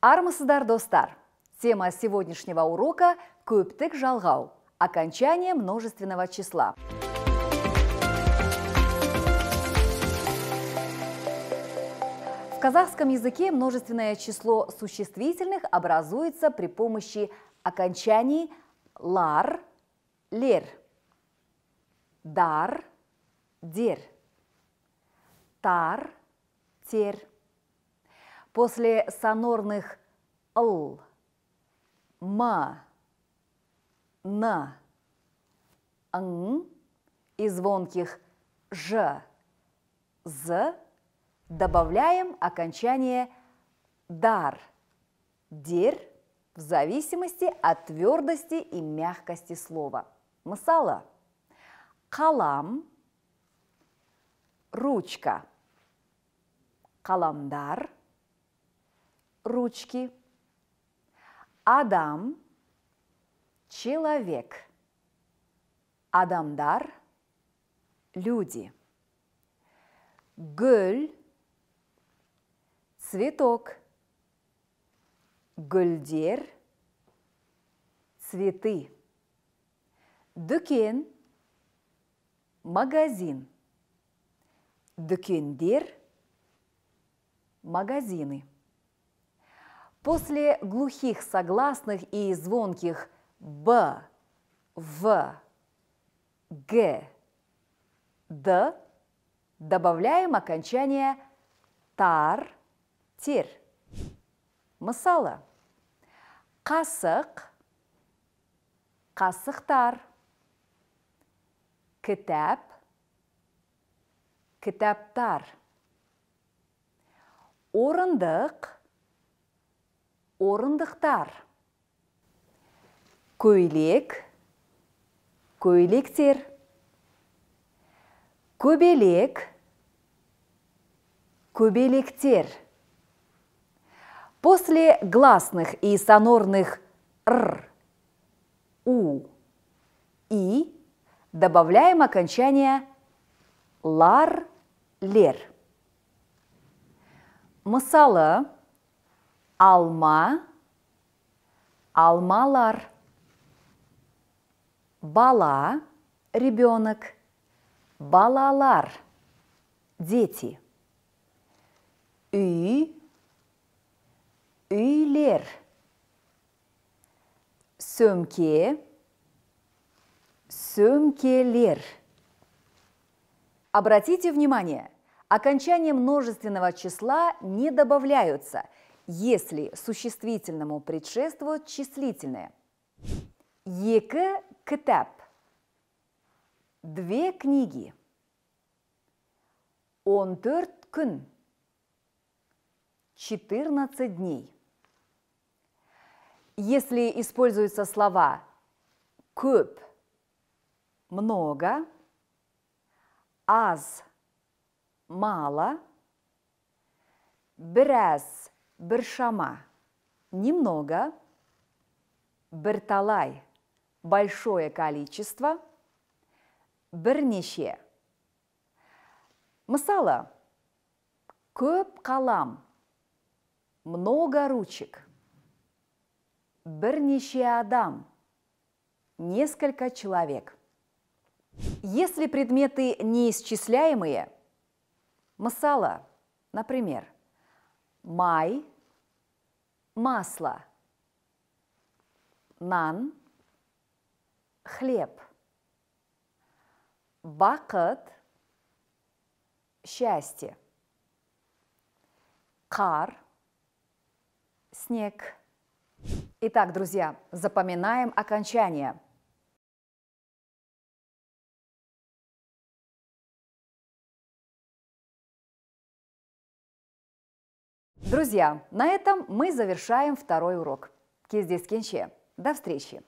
Армысыздар, достар! Тема сегодняшнего урока – көптік жалғау, окончание множественного числа. В казахском языке множественное число существительных образуется при помощи окончаний лар, лер, дар, дер, тар, тер. После сонорных л, ма, на, н и звонких ж, з добавляем окончание дар, дер в зависимости от твердости и мягкости слова. Мысалы: қалам, ручка, қаламдар, ручки, адам, человек, адамдар, люди, гүл, цветок, гүлдер, цветы, дүкен, магазин, дүкендер, магазины. После глухих согласных и звонких б, в, г, д добавляем окончание тар, тер. Мысалы: қасық, қасықтар, кітап, кітаптар, орындық, орындықтар, көйлек, көйлектер, көбелек, көбелектер. После гласных и сонорных р, у, и добавляем окончание лар, лер. Мысалы: алма, алмалар, бала, ребенок, балалар, дети, үй, үйлер, сөмке, сөмкелер. Обратите внимание, окончания множественного числа не добавляются, если существительному предшествуют числительные. Екі кітап, две книги, 14 күн, 14 дней. Если используются слова көп, много, аз, мало, біраз, біршама, немного, бірталай, большое количество, бірнеше. Мысалы: көп қалам, много ручек, бірнеше адам, несколько человек. Если предметы неисчисляемые, мысалы, например, май, масло, нан, хлеб, бақыт, счастье, қар, снег. Итак, друзья, запоминаем окончания. Друзья, на этом мы завершаем второй урок. Кездескенше. До встречи!